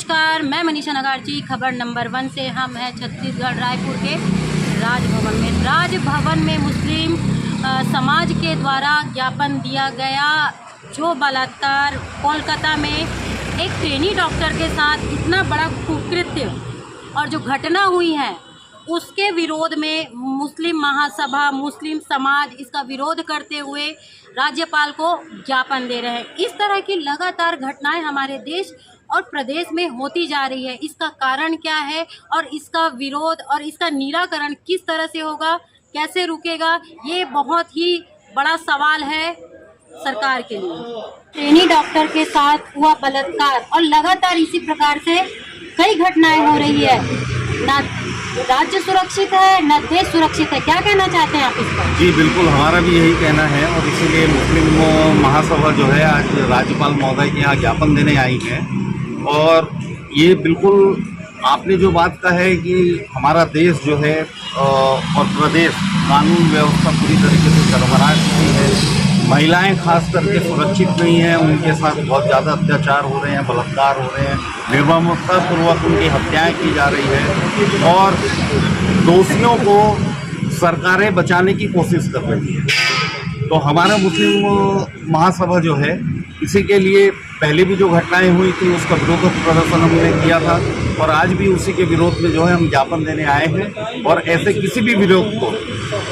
नमस्कार, मैं मनीषा नगार्जी। खबर नंबर 1 से हम हैं छत्तीसगढ़ रायपुर के राजभवन में। राजभवन में मुस्लिम समाज के द्वारा ज्ञापन दिया गया। जो बलात्कार कोलकाता में एक ट्रेनी डॉक्टर के साथ इतना बड़ा कुकृत्य और जो घटना हुई है उसके विरोध में मुस्लिम महासभा, मुस्लिम समाज इसका विरोध करते हुए राज्यपाल को ज्ञापन दे रहे हैं। इस तरह की लगातार घटनाएं हमारे देश और प्रदेश में होती जा रही है। इसका कारण क्या है और इसका विरोध और इसका निराकरण किस तरह से होगा, कैसे रुकेगा, ये बहुत ही बड़ा सवाल है सरकार के लिए। ट्रेनी डॉक्टर के साथ हुआ बलात्कार और लगातार इसी प्रकार से कई घटनाएं हो रही है। ना राज्य सुरक्षित है, न देश सुरक्षित है। क्या कहना चाहते हैं आप इस पर? जी बिल्कुल, हमारा भी यही कहना है और इसीलिए मुस्लिम महासभा जो है आज राज्यपाल महोदय के यहाँ ज्ञापन देने आई है। और ये बिल्कुल आपने जो बात कहा है कि हमारा देश जो है और प्रदेश कानून व्यवस्था पूरी तरीके से सरबराह हुई है। महिलाएं खास करके सुरक्षित नहीं हैं, उनके साथ बहुत ज़्यादा अत्याचार हो रहे हैं, बलात्कार हो रहे हैं, निर्ममतापूर्वक उनकी हत्याएं की जा रही है और दोषियों को सरकारें बचाने की कोशिश कर रही है। तो हमारा मुस्लिम महासभा जो है इसी के लिए पहले भी जो घटनाएं हुई थी उसका विरोध प्रदर्शन हमने किया था और आज भी उसी के विरोध में जो है हम ज्ञापन देने आए हैं। और ऐसे किसी भी विरोध को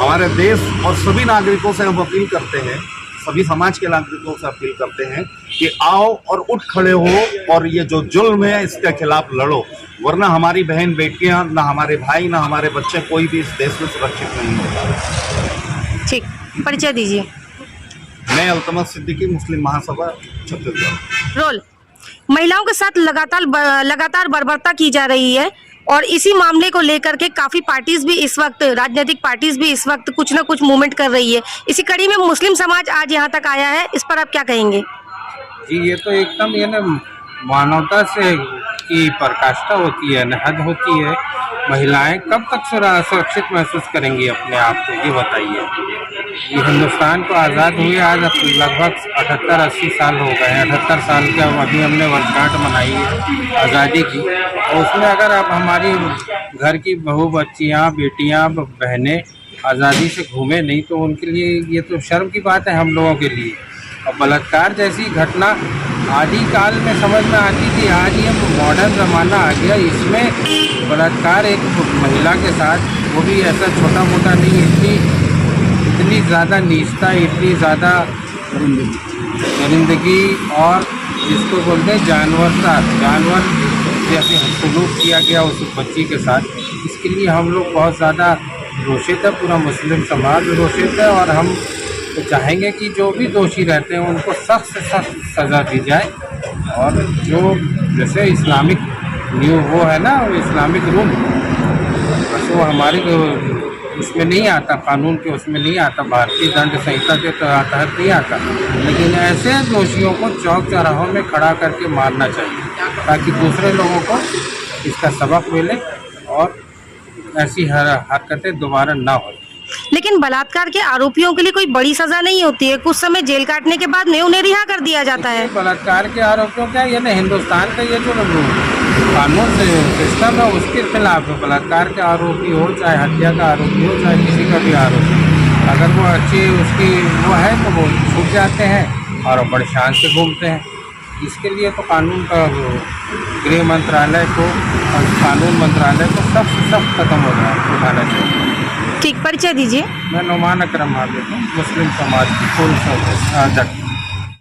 हमारे देश और सभी नागरिकों से हम अपील करते हैं, सभी समाज के नागरिकों से अपील करते हैं कि आओ और उठ खड़े हो और ये जो जुल्म है इसके खिलाफ लड़ो, वरना हमारी बहन बेटियां, ना हमारे भाई, ना हमारे बच्चे, कोई भी इस देश में सुरक्षित नहीं होगा। ठीक, परिचय दीजिए। मैं अल्तमत सिद्दीकी, मुस्लिम महासभा छत्तीसगढ़। रोल। महिलाओं के साथ लगातार बर्बरता की जा रही है और इसी मामले को लेकर के काफी पार्टीज भी इस वक्त, राजनीतिक पार्टीज भी इस वक्त कुछ ना कुछ मूवमेंट कर रही है। इसी कड़ी में मुस्लिम समाज आज यहाँ तक आया है, इस पर आप क्या कहेंगे? जी ये तो एकदम ये न मानवता से की पराकाष्ठा होती है, हद होती है। महिलाएं कब तक सुरक्षित महसूस करेंगी अपने आप को, ये बताइए। ये हिंदुस्तान को आज़ाद हुए आज लगभग 78-80 साल हो गए हैं। 78 साल के अभी हमने वर्षगांठ मनाई है आज़ादी की। और उसमें अगर आप हमारी घर की बहू, बच्चियाँ, बेटियाँ, बहनें आज़ादी से घूमे नहीं तो उनके लिए ये तो शर्म की बात है हम लोगों के लिए। और बलात्कार जैसी घटना आदिकाल में समझ में आती थी, आज ये मॉडर्न ज़माना आ गया, इसमें बलात्कार एक महिला के साथ, वो भी ऐसा छोटा मोटा नहीं, इतनी ज़्यादा नीचता, इतनी ज़्यादा दरिंदगी और जिसको बोलते हैं जानवर जैसे सलूक किया गया उस बच्ची के साथ। इसके लिए हम लोग बहुत ज़्यादा रोषित है, पूरा मुस्लिम समाज रोषित है। और हम तो चाहेंगे कि जो भी दोषी रहते हैं उनको सख्त से सख्त सज़ा दी जाए। और जो जैसे इस्लामिक वो है ना, इस्लामिक रूल, बस वो हमारे उसमें नहीं आता, कानून के उसमें नहीं आता, भारतीय दंड संहिता के तहत नहीं आता। लेकिन ऐसे दोषियों को चौक चौराहों में खड़ा करके मारना चाहिए ताकि दूसरे लोगों को इसका सबक मिले और ऐसी हरकतें दोबारा ना हो। लेकिन बलात्कार के आरोपियों के लिए कोई बड़ी सजा नहीं होती है, कुछ समय जेल काटने के बाद में उन्हें रिहा कर दिया जाता है। बलात्कार के आरोपियों का ये ना हिंदुस्तान का ये जो कानून सिस्टम है उसके खिलाफ है। बलात्कार के आरोपी हो, चाहे हत्या का आरोपी हो, चाहे किसी का भी आरोपी, अगर वो अच्छी उसकी वो है तो वो छूट जाते हैं और बड़े शान से घूमते हैं। इसके लिए तो कानून का गृह मंत्रालय को और कानून मंत्रालय को सबसे सख्त कदम उठाना चाहिए। ठीक, परिचय दीजिए। मैं नुमान अकरम हामिद हूँ, मुस्लिम समाज की कुल अध्यक्ष।